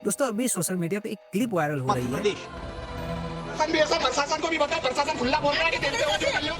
दोस्तों अभी social media पे एक क्लिप वायरल हो रही मध्य है प्रदेश प्रशासन भी ऐसा प्रशासन को भी बताओ। प्रशासन खुला बोल रहा है कि देखते हो जो कर लो।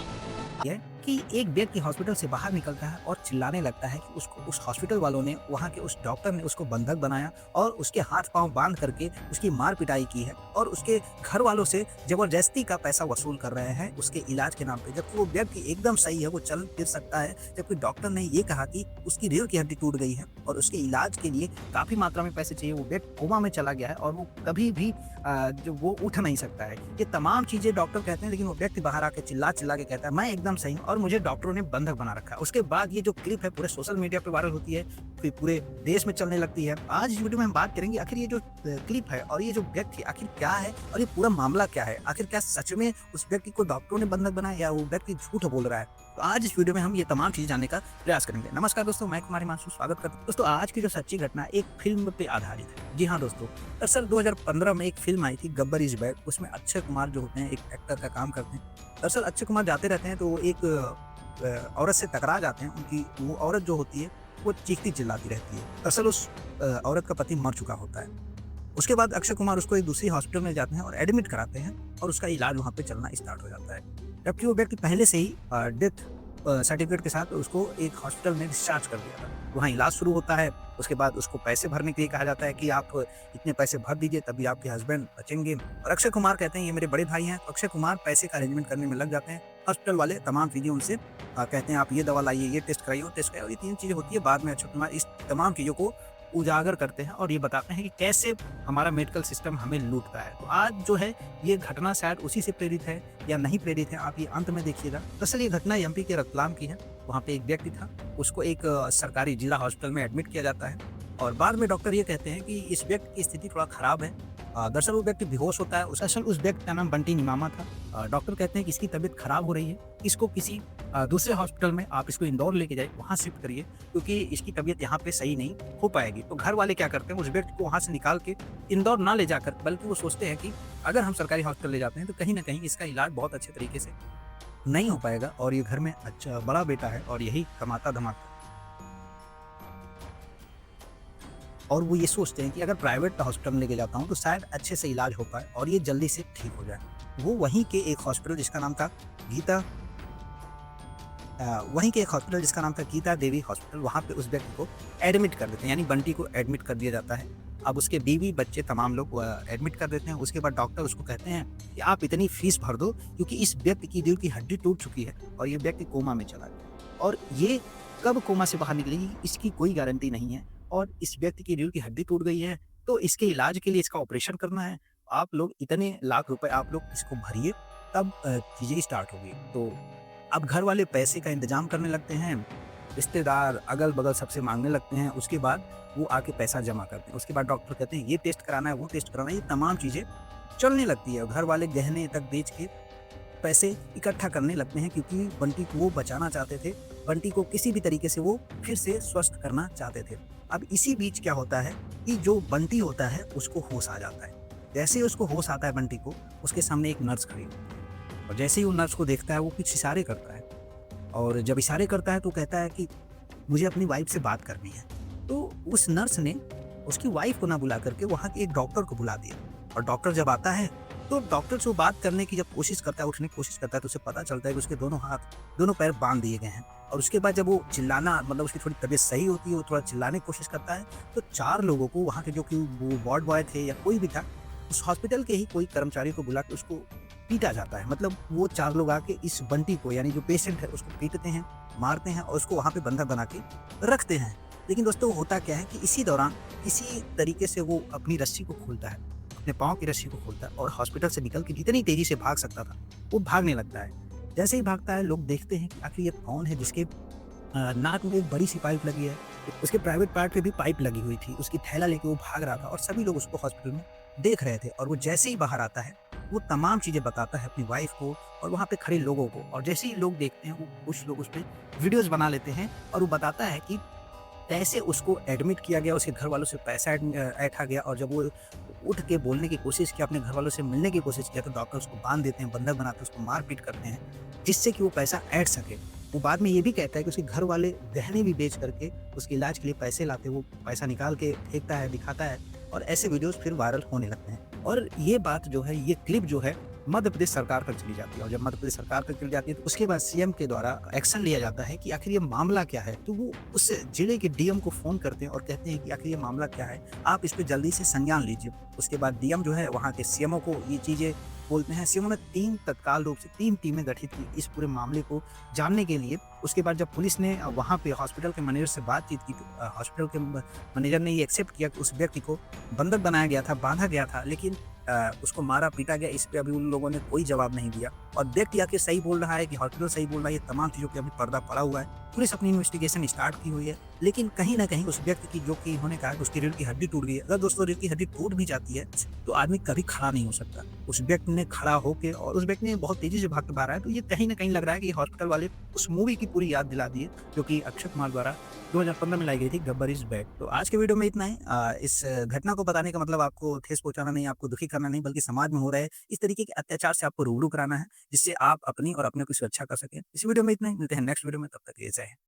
है कि एक व्यक्ति हॉस्पिटल से बाहर निकलता है और चिल्लाने लगता है कि उसको उस हॉस्पिटल वालों ने, वहाँ के उस डॉक्टर ने उसको बंधक बनाया और उसके हाथ पांव बांध करके उसकी मार पिटाई की है और उसके घर वालों से जबरदस्ती का पैसा वसूल कर रहे हैं उसके इलाज के नाम पे। जबकि वो व्यक्ति एकदम सही है, वो चल फिर सकता है। जबकि डॉक्टर ने ये कहा कि उसकी रीढ़ की हड्डी टूट गई है और उसके इलाज के लिए काफी मात्रा में पैसे चाहिए। वो व्यक्ति कोमा में चला गया है और वो कभी भी जो वो उठ नहीं सकता है। ये तमाम चीजें डॉक्टर कहते हैं, लेकिन वो व्यक्ति बाहर आके चिल्ला चिल्ला के कहता है मैं एकदम सही हूँ और मुझे डॉक्टरों ने बंधक बना रखा है। उसके बाद ये जो क्लिप है पूरे सोशल मीडिया पे वायरल होती है, फिर पूरे देश में चलने लगती है। आज इस वीडियो में हम बात करेंगे आखिर ये जो क्लिप है और ये जो व्यक्ति आखिर क्या है और ये पूरा मामला क्या है। आखिर क्या सच में उस व्यक्ति को डॉक्टरों ने बंधक बनाया या वो व्यक्ति झूठ बोल रहा है। तो आज इस वीडियो में हम ये तमाम चीजें जानने का प्रयास करेंगे। नमस्कार दोस्तों, मैं कुमार हिमांशु स्वागत करता हूं। दोस्तों आज की जो सच्ची घटना एक फिल्म पे आधारित है। जी हाँ दोस्तों, दरअसल 2015 में एक फिल्म आई थी गब्बर इज बैक। उसमें अक्षय कुमार जो होते हैं एक एक्टर का काम करते हैं। दरअसल अक्षय कुमार जाते रहते हैं तो वो एक औरत से टकरा जाते हैं। उनकी वो औरत जो होती है वो चीखती चिल्लाती रहती है। दरअसल उस औरत का पति मर चुका होता है। उसके बाद अक्षय कुमार उसको एक दूसरी हॉस्पिटल में जाते हैं और एडमिट कराते हैं और उसका इलाज वहाँ पे चलना स्टार्ट हो जाता है। जबकि वो व्यक्ति पहले से ही डेथ सर्टिफिकेट के साथ उसको एक हॉस्पिटल में डिस्चार्ज कर दिया था। वहाँ इलाज शुरू होता है। उसके बाद उसको पैसे भरने के लिए कहा जाता है कि आप इतने पैसे भर दीजिए तभी आपके हस्बैंड बचेंगे। और अक्षय कुमार कहते हैं ये मेरे बड़े भाई हैं। तो अक्षय कुमार पैसे का अरेंजमेंट करने में लग जाते हैं। हॉस्पिटल वाले तमाम चीज़ें उनसे कहते हैं आप ये दवा लाइए, ये टेस्ट कराइए, वो टेस्ट कराइए। ये तीन चीज़ें होती है। बाद में अक्षय कुमार इस तमाम चीज़ों को उजागर करते हैं और ये बताते हैं कि कैसे हमारा मेडिकल सिस्टम हमें लूटता है। तो आज जो है ये घटना शायद उसी से प्रेरित है या नहीं प्रेरित है, आप ये अंत में देखिएगा। दरअसल ये घटना एमपी के रतलाम की है। वहाँ पे एक व्यक्ति था, उसको एक सरकारी जिला हॉस्पिटल में एडमिट किया जाता है और बाद में डॉक्टर ये कहते हैं कि इस व्यक्ति की स्थिति थोड़ा खराब है। दरअसल वो व्यक्ति बेहोश होता है। उस व्यक्ति का नाम बंटी निमामा था। डॉक्टर कहते हैं कि इसकी तबीयत खराब हो रही है, इसको किसी दूसरे हॉस्पिटल में आप इसको इंदौर लेके जाइए, वहाँ शिफ्ट करिए क्योंकि इसकी तबीयत यहाँ पे सही नहीं हो पाएगी। तो घर वाले क्या करते हैं, उस व्यक्ति को वहाँ से निकाल के इंदौर ना ले जाकर, बल्कि वो सोचते हैं कि अगर हम सरकारी हॉस्पिटल ले जाते हैं तो कहीं ना कहीं इसका इलाज बहुत अच्छे तरीके से नहीं हो पाएगा और ये घर में अच्छा बड़ा बेटा है और यही कमाता धमाता। और वो ये सोचते हैं कि अगर प्राइवेट हॉस्पिटल में लेके जाता हूँ तो शायद अच्छे से इलाज हो पाए और ये जल्दी से ठीक हो जाए। वो वहीं के एक हॉस्पिटल जिसका नाम था गीता देवी हॉस्पिटल, वहाँ पे उस व्यक्ति को एडमिट कर देते हैं, यानी बंटी को एडमिट कर दिया जाता है। अब उसके बीवी बच्चे तमाम लोग एडमिट कर देते हैं। उसके बाद डॉक्टर उसको कहते हैं कि आप इतनी फीस भर दो क्योंकि इस व्यक्ति की रीढ़ की हड्डी टूट चुकी है और ये व्यक्ति कोमा में चला गया और ये कब कोमा से बाहर निकलेगी इसकी कोई गारंटी नहीं है। और इस व्यक्ति की रीढ़ की हड्डी टूट गई है तो इसके इलाज के लिए इसका ऑपरेशन करना है। आप लोग इतने लाख रुपए आप लोग इसको भरिए, तब चीजें स्टार्ट होगी। तो अब घर वाले पैसे का इंतजाम करने लगते हैं, रिश्तेदार अगल बगल सबसे मांगने लगते हैं। उसके बाद वो आके पैसा जमा करते हैं। उसके बाद डॉक्टर कहते हैं ये टेस्ट कराना है, वो टेस्ट कराना है, ये तमाम चीजें चलने लगती है। घर वाले गहने तक बेच के पैसे इकट्ठा करने लगते हैं क्योंकि बंटी को वो बचाना चाहते थे। बंटी को किसी भी तरीके से वो फिर से स्वस्थ करना चाहते थे। अब इसी बीच क्या होता है कि जो बंटी होता है उसको होश आ जाता है। जैसे ही उसको होश आता है बंटी को, उसके सामने एक नर्स खड़ी होती है और जैसे ही वो नर्स को देखता है वो कुछ इशारे करता है और जब इशारे करता है तो कहता है कि मुझे अपनी वाइफ से बात करनी है। तो उस नर्स ने उसकी वाइफ को ना बुला करके वहाँ के एक डॉक्टर को बुला दिया और डॉक्टर जब आता है तो डॉक्टर से बात करने की जब कोशिश करता है, उठने की कोशिश करता है, तो उसे पता चलता है कि उसके दोनों हाथ दोनों पैर बांध दिए गए हैं। और उसके बाद जब वो चिल्लाना, मतलब उसकी थोड़ी तबीयत सही होती है, वो थोड़ा चिल्लाने की कोशिश करता है तो 4 लोगों को वहाँ के, जो कि वो वार्ड बॉय थे या कोई भी था, उस हॉस्पिटल के ही कोई कर्मचारी को बुला के उसको पीटा जाता है। मतलब वो 4 लोग आके इस बंटी को, यानी जो पेशेंट है, उसको पीटते हैं, मारते हैं और उसको वहाँ पे बंधक बना के रखते हैं। लेकिन दोस्तों होता क्या है कि इसी दौरान किसी तरीके से वो अपनी रस्सी को खोलता है, अपने पाँव की रस्सी को खोलता है और हॉस्पिटल से निकल के जितनी तेजी से भाग सकता था वो भागने लगता है। जैसे ही भागता है लोग देखते हैं कि आखिर ये कौन है जिसके नाक में एक बड़ी सी पाइप लगी है। उसके प्राइवेट पार्ट पे भी पाइप लगी हुई थी। उसकी थैला लेके वो भाग रहा था और सभी लोग उसको हॉस्पिटल में देख रहे थे। और वो जैसे ही बाहर आता है वो तमाम चीज़ें बताता है अपनी वाइफ को और वहाँ पे खड़े लोगों को। और जैसे ही लोग देखते हैं वो कुछ लोग उस पर वीडियोज़ बना लेते हैं और वो बताता है कि कैसे उसको एडमिट किया गया, उसके घर वालों से पैसा ऐंठा गया और जब वो उठ के बोलने की कोशिश की, अपने घर वालों से मिलने की कोशिश किया, तो डॉक्टर उसको बांध देते हैं, बंधक बनाते हैं, उसको मारपीट करते हैं जिससे कि वो पैसा ऐंठ सके। वो बाद में ये भी कहता है कि उसके घर वाले गहने भी बेच करके उसके इलाज के लिए पैसे लाते, वो पैसा निकाल के फेंकता है, दिखाता है और ऐसे वीडियोज़ फिर वायरल होने लगते हैं। और ये बात जो है, ये क्लिप जो है मध्य प्रदेश सरकार तक चली जाती है, और जब मध्य प्रदेश सरकार तक चली जाती है तो उसके बाद सीएम के द्वारा एक्शन लिया जाता है कि आखिर ये मामला क्या है। तो वो उस जिले के डीएम को फ़ोन करते हैं और कहते हैं कि आखिर ये मामला क्या है, आप इस पे जल्दी से संज्ञान लीजिए। उसके बाद डीएम जो है वहाँ के सीएमओ को ये चीज़ें बोलते हैं। सीएमओ ने 3 तत्काल रूप से 3 टीमें गठित की इस पूरे मामले को जानने के लिए। उसके बाद जब पुलिस ने वहाँ पे हॉस्पिटल के मैनेजर से बातचीत की तो हॉस्पिटल के मैनेजर ने ये एक्सेप्ट किया कि उस व्यक्ति को बंधक बनाया गया था, बाँधा गया था, लेकिन उसको मारा-पीटा गया। इस पे अभी उन लोगों ने कोई जवाब नहीं दिया, और व्यक्ति आके सही बोल रहा है कि हॉस्पिटल सही बोल रहा है, ये तमाम चीज़ों पे अभी पर्दा पड़ा हुआ है। पुलिस अपनी इन्वेस्टिगेशन स्टार्ट की हुई है, लेकिन कहीं न कहीं उस व्यक्ति की, जो कि इन्होंने कहा कि उसकी रीढ़ की हड्डी टूट गई है। अगर दोस्तों रीढ़ की हड्डी टूट भी जाती है, तो आदमी कभी खड़ा नहीं हो सकता। उस व्यक्ति ने खड़ा होके, और उस व्यक्ति ने बहुत तेज़ी से भाग के बाहर आया, तो ये कहीं न कहीं लग रहा है कि हॉस्पिटल वाले उस मूवी की पूरी याद दिला दिए, जो कि अक्षय कुमार द्वारा 2015 में लाई गई थी, गब्बर इज़ बैक। तो आज के वीडियो में इतना ही। इस घटना को बताने का मतलब आपको ठेस पहुँचाना नहीं, आपको दुखी करना नहीं, बल्कि समाज में हो रहे इस तरीके के अत्याचार से आपको रूबरू कराना है, जिससे आप अपनी और अपनों की सुरक्षा कर सकें। इस वीडियो में इतना ही, मिलते हैं नेक्स्ट वीडियो में, तब तक के लिए जय हिंद।